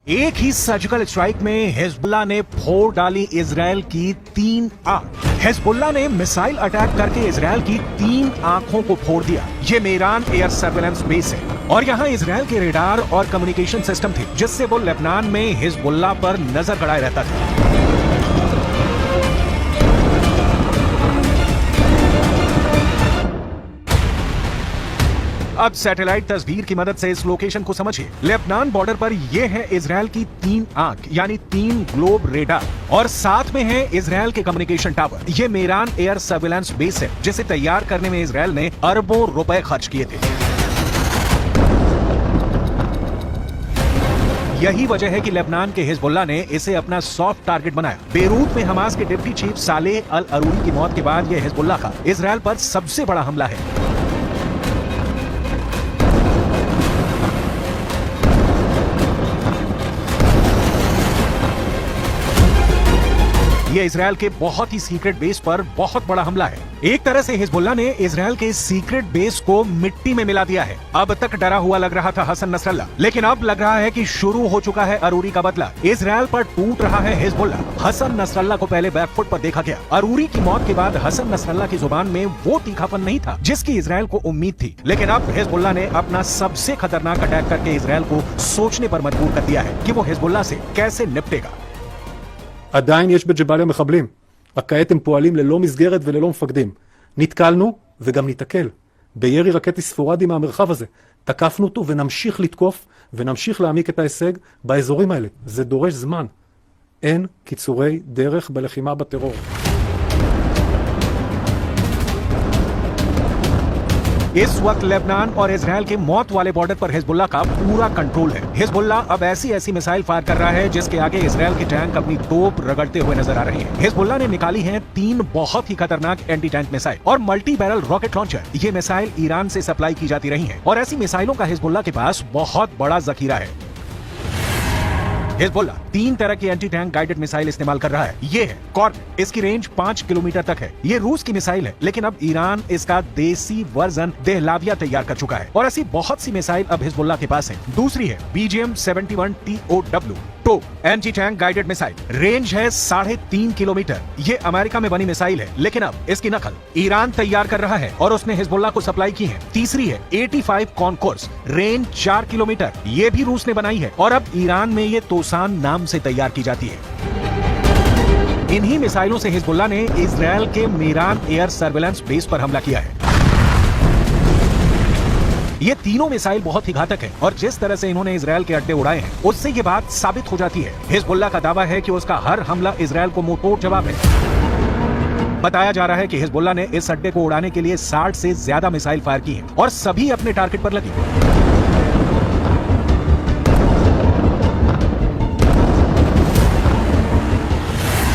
एक ही surgical strike में Hezbollah ने फोड़ डाली इजरायल की 3 आंख। हिजबुल्लाह ने मिसाइल अटैक करके इजरायल की 3 आंखों को फोड़ दिया। ये मेरान एयर सर्वेलेंस बेस है और यहाँ इजरायल के रेडार और कम्युनिकेशन सिस्टम थे जिससे वो लेबनान में हिजबुल्लाह पर नजर गड़ाए रहता था। अब सैटेलाइट तस्वीर की मदद से इस लोकेशन को समझिए। लेबनान बॉर्डर पर ये है इजरायल की 3 आंख यानी 3 ग्लोब रेडार और साथ में है इजरायल के कम्युनिकेशन टावर। ये मेरान एयर सर्विलांस बेस है जिसे तैयार करने में इजरायल ने अरबों रुपए खर्च किए थे। यही वजह है कि लेबनान के हिजबुल्लाह ने इसे अपना सॉफ्ट टारगेट बनाया। बेरूत में हमास के डिप्टी चीफ सालेह अल अरूरी की मौत के बाद यह हिजबुल्लाह का इजरायल पर सबसे बड़ा हमला है। ये इजरायल के बहुत ही सीक्रेट बेस पर बहुत बड़ा हमला है। एक तरह से हिजबुल्लाह ने इजरायल के सीक्रेट बेस को मिट्टी में मिला दिया है। अब तक डरा हुआ लग रहा था हसन नसरल्लाह, लेकिन अब लग रहा है कि शुरू हो चुका है अरूरी का बदला। इजरायल पर टूट रहा है हिजबुल्लाह। हसन नसरल्लाह को पहले बैकफुट पर देखा गया। अरूरी की मौत के बाद हसन नसरल्लाह की जुबान में वो तीखापन नहीं था जिसकी इजरायल को उम्मीद थी, लेकिन अब हिजबुल्लाह ने अपना सबसे खतरनाक अटैक करके इजरायल को सोचने पर मजबूर कर दिया है कि वो हिजबुल्लाह से कैसे निपटेगा। עדיין יש בג'באליה מחבלים, רק כעת הם פועלים ללא מסגרת וללא מפקדים. נתקלנו וגם ניתקל בירי רקטי ספורדי מהמרחב הזה. תקפנו אותו ונמשיך לתקוף ונמשיך להעמיק את ההישג באזורים האלה. זה דורש זמן. אין קיצורי דרך בלחימה בטרור. इस वक्त लेबनान और इजरायल के मौत वाले बॉर्डर पर हिजबुल्लाह का पूरा कंट्रोल है। हिजबुल्लाह अब ऐसी मिसाइल फायर कर रहा है जिसके आगे इजरायल के टैंक अपनी तोप रगड़ते हुए नजर आ रहे हैं। हिजबुल्लाह ने निकाली हैं 3 बहुत ही खतरनाक एंटी टैंक मिसाइल और मल्टी बैरल रॉकेट लॉन्चर। ये मिसाइल ईरान से सप्लाई की जाती रही है और ऐसी मिसाइलों का हिजबुल्लाह के पास बहुत बड़ा जखीरा है। हिजबुल्लाह 3 तरह की एंटी टैंक गाइडेड मिसाइल इस्तेमाल कर रहा है। ये है कॉर्नेट, इसकी रेंज 5 किलोमीटर तक है। ये रूस की मिसाइल है, लेकिन अब ईरान इसका देसी वर्जन देहलाविया तैयार कर चुका है और ऐसी बहुत सी मिसाइल अब हिजबुल्लाह के पास है। दूसरी है BGM-71 TOW टो anti tank guided missile. Range है 3.5 किलोमीटर। ये अमेरिका में बनी मिसाइल है, लेकिन अब इसकी नकल ईरान तैयार कर रहा है और उसने हिजबुल्लाह को सप्लाई की है। तीसरी है 85 कॉनकोर्स, रेंज 4 किलोमीटर। ये भी रूस ने बनाई है और अब ईरान में ये तोसान नाम से तैयार की जाती है। इन्हीं मिसाइलों से हिजबुल्लाह ने इजरायल के मेरान एयर सर्विलांस बेस पर हमला किया है। ये तीनों मिसाइल बहुत ही घातक है और जिस तरह से इन्होंने इजरायल के अड्डे उड़ाए हैं उससे ये बात साबित हो जाती है। हिजबुल्लाह का दावा है कि उसका हर हमला इजरायल को मुंहतोड़ जवाब है। बताया जा रहा है कि हिजबुल्लाह ने इस अड्डे को उड़ाने के लिए 60 से ज्यादा मिसाइल फायर की हैं और सभी अपने टारगेट पर लगी।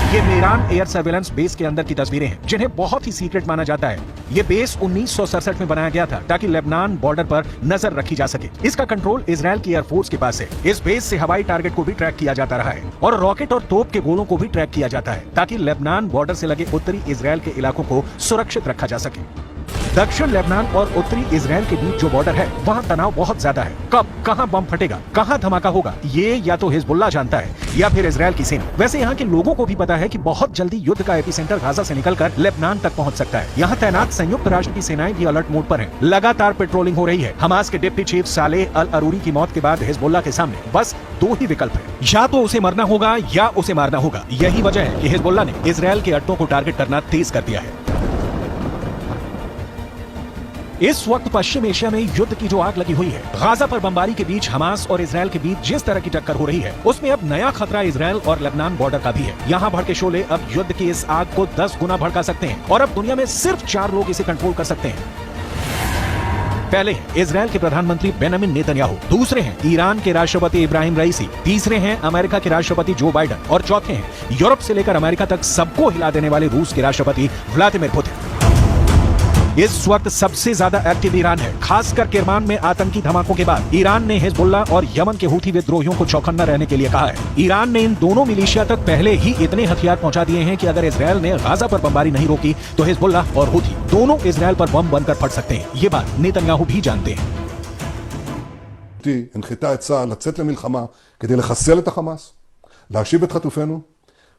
ये मेरान एयर सर्विलांस बेस के अंदर की तस्वीरें हैं जिन्हें बहुत ही सीक्रेट माना जाता है। ये बेस 1967 में बनाया गया था ताकि लेबनान बॉर्डर पर नजर रखी जा सके। इसका कंट्रोल इजरायल की एयरफोर्स के पास है। इस बेस से हवाई टारगेट को भी ट्रैक किया जाता रहा है और रॉकेट और तोप के गोलों को भी ट्रैक किया जाता है ताकि लेबनान बॉर्डर से लगे उत्तरी इजरायल के इलाकों को सुरक्षित रखा जा सके। दक्षिण लेबनान और उत्तरी इजरायल के बीच जो बॉर्डर है वहाँ तनाव बहुत ज्यादा है। कब कहाँ बम फटेगा, कहाँ धमाका होगा, ये या तो हिजबुल्लाह जानता है या फिर इजरायल की सेना। वैसे यहाँ के लोगों को भी पता है कि बहुत जल्दी युद्ध का एपिसेंटर गाजा से निकलकर लेबनान तक पहुँच सकता है। यहाँ तैनात संयुक्त राष्ट्र की सेनाएं भी अलर्ट मोड पर हैं। लगातार पेट्रोलिंग हो रही है। हमास के डिप्टी चीफ सालेह अल अरूरी की मौत के बाद हिजबुल्लाह के सामने बस 2 ही विकल्प है, या तो उसे मरना होगा या उसे मारना होगा। यही वजह है कि हिजबुल्लाह ने इजरायल के अड्डों को टारगेट करना तेज कर दिया है। इस वक्त पश्चिम एशिया में युद्ध की जो आग लगी हुई है, गाजा पर बमबारी के बीच हमास और इजरायल के बीच जिस तरह की टक्कर हो रही है उसमें अब नया खतरा इजरायल और लेबनान बॉर्डर का भी है। यहाँ भड़के शोले अब युद्ध की इस आग को 10 गुना भड़का सकते हैं और अब दुनिया में सिर्फ 4 लोग इसे कंट्रोल कर सकते हैं। पहले इजरायल के प्रधानमंत्री बेंजामिन नेतन्याहू, दूसरे हैं ईरान के राष्ट्रपति इब्राहिम रईसी, तीसरे हैं अमेरिका के राष्ट्रपति जो बाइडेन और चौथे हैं यूरोप से लेकर अमेरिका तक सबको हिला देने वाले रूस के राष्ट्रपति व्लादिमीर पुतिन। इस वक्त सबसे ज्यादा एक्टिव ईरान है। खासकर किरमान में आतंकी धमाकों के बाद ईरान ने हिजबुल्लाह और यमन के हूथी विद्रोहियों को चौकन्ना रहने के लिए कहा है। ईरान ने इन दोनों मिलिशिया तक पहले ही इतने हथियार पहुंचा दिए हैं कि अगर इजरायल ने गाजा पर बमबारी नहीं रोकी तो हिजबुल्लाह और हूथी दोनों इजरायल पर बम बनकर फट सकते हैं। ये बात नेतन्याहू भी जानते हैं। הנחתה את צה"ל לצאת למלחמה כדי לחסל את החמאס, להשיב את חטופינו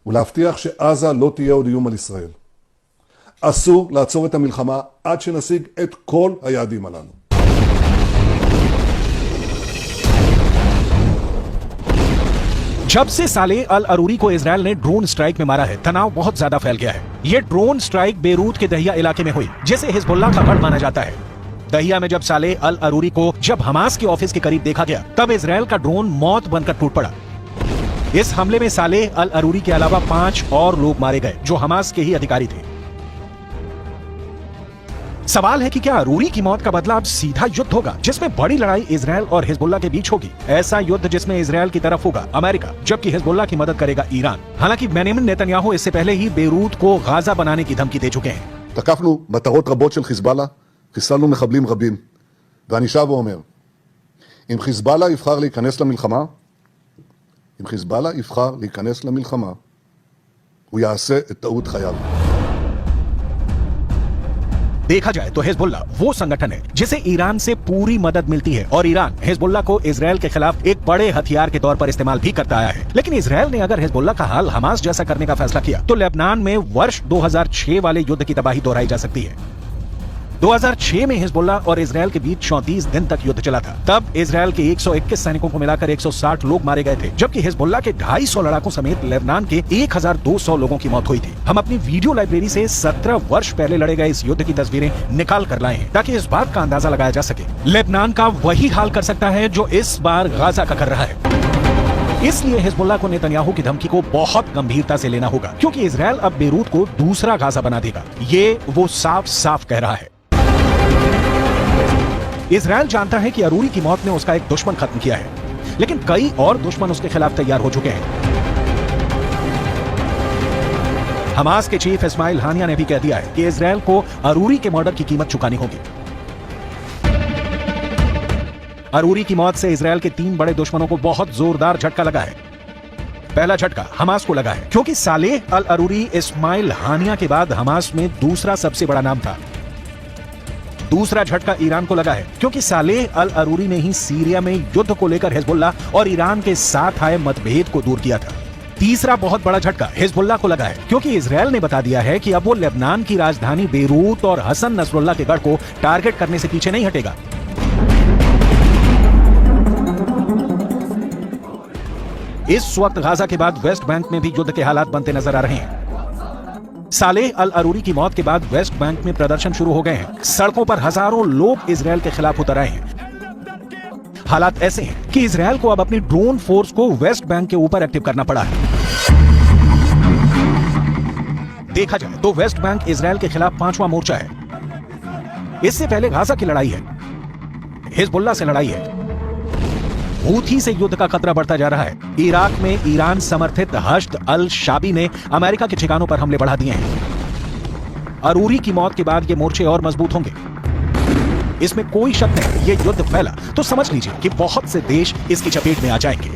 ולהבטיח שעזה לא תהיה עוד איום על ישראל. אסור לעצור את המלחמה עד שנשיג את כל היעדים הללו. जब से सालेह अल अरूरी को इजराइल ने ड्रोन स्ट्राइक में मारा है, तनाव बहुत ज्यादा फैल गया है। ये ड्रोन स्ट्राइक बेरूत के दहिया इलाके में हुई, जिसे हिजबुल्लाह का गढ़ माना जाता है। दहिया में जब सालेह अल अरूरी को जब हमास के ऑफिस के करीब देखा गया, तब इजराइल का ड्रोन मौत बनकर टूट पड़ा। इस हमले में सालेह अल अरूरी के अलावा 5 और लोग मारे गए, जो हमास के ही अधिकारी थे। सवाल है कि क्या अरूरी की मौत का बदला अब सीधा युद्ध होगा, जिसमें बड़ी लड़ाई इजराइल और हिजबुल्लाह के बीच होगी। ऐसा युद्ध जिसमें इजराइल की तरफ होगा अमेरिका, जबकि हिजबुल्लाह की मदद करेगा ईरान। हालांकि बेंजामिन नेतन्याहू इससे पहले ही बेरूत को गाजा बनाने की धमकी दे चुके हैं। תקפנו מטרות רבות של חיזבאללה, חיסלנו מחבלים רבים. ואני שב ואומר, אם חיזבאללה יבחר להיכנס למלחמה, הוא יעשה את טעות חייו. देखा जाए तो हिजबुल्लाह वो संगठन है जिसे ईरान से पूरी मदद मिलती है, और ईरान हिजबुल्लाह को इजराइल के खिलाफ एक बड़े हथियार के तौर पर इस्तेमाल भी करता आया है। लेकिन इजराइल ने अगर हिजबुल्लाह का हाल हमास जैसा करने का फैसला किया, तो लेबनान में वर्ष 2006 वाले युद्ध की तबाही दोहराई जा सकती है। 2006 में हिजबुल्लाह और इजराइल के बीच 34 दिन तक युद्ध चला था। तब इजराइल के 121 सैनिकों को मिलाकर 160 लोग मारे गए थे, जबकि हिजबुल्लाह के 250 लड़ाकों समेत लेबनान के 1200 लोगों की मौत हुई थी। हम अपनी वीडियो लाइब्रेरी से 17 वर्ष पहले लड़े गए इस युद्ध की तस्वीरें निकाल कर लाए हैं, ताकि इस बात का अंदाजा लगाया जा सके। लेबनान का वही हाल कर सकता है जो इस बार गाजा का कर रहा है। इसलिए हिजबुल्लाह को नेतन्याहू की धमकी को बहुत गंभीरता से लेना होगा, क्योंकि इजराइल अब बेरूत को दूसरा गाजा बना देगा। ये वो साफ साफ कह रहा है। इजराइल जानता है कि अरूरी की मौत ने उसका एक दुश्मन खत्म किया है, लेकिन कई और दुश्मन उसके खिलाफ तैयार हो चुके हैं। हमास के चीफ इस्माइल हानिया ने भी कह दिया है कि इजराइल को अरूरी के मर्डर की कीमत चुकानी होगी। अरूरी की मौत से इजराइल के 3 बड़े दुश्मनों को बहुत जोरदार झटका लगा है। पहला झटका हमास को लगा है, क्योंकि सालेह अल अरूरी इस्माइल हानिया के बाद हमास में दूसरा सबसे बड़ा नाम था। दूसरा झटका ईरान को लगा है, क्योंकि सालेह अल अरूरी ने ही सीरिया में युद्ध को लेकर हिजबुल्लाह और ईरान के साथ आए मतभेद को दूर किया था। तीसरा बहुत बड़ा झटका हिजबुल्लाह को लगा है, क्योंकि इजराइल ने बता दिया है कि अब वो लेबनान की राजधानी बेरूत और हसन नसरुल्लाह के गढ़ को टारगेट करने से पीछे नहीं हटेगा। इस वक्त गाजा के बाद वेस्ट बैंक में भी युद्ध के हालात बनते नजर आ रहे हैं। सालेह अल अरूरी की मौत के बाद वेस्ट बैंक में प्रदर्शन शुरू हो गए हैं। सड़कों पर हजारों लोग इजराइल के खिलाफ उतर आए हैं। हालात ऐसे हैं कि इजराइल को अब अपनी ड्रोन फोर्स को वेस्ट बैंक के ऊपर एक्टिव करना पड़ा है। देखा जाए तो वेस्ट बैंक इजराइल के खिलाफ 5वां मोर्चा है। इससे पहले गाजा की लड़ाई है, हिजबुल्लाह से लड़ाई है, हूथी से युद्ध का खतरा बढ़ता जा रहा है। इराक में ईरान समर्थित हश्द अल शाबी ने अमेरिका के ठिकानों पर हमले बढ़ा दिए हैं। अरूरी की मौत के बाद ये मोर्चे और मजबूत होंगे, इसमें कोई शक नहीं। ये युद्ध फैला तो समझ लीजिए कि बहुत से देश इसकी चपेट में आ जाएंगे।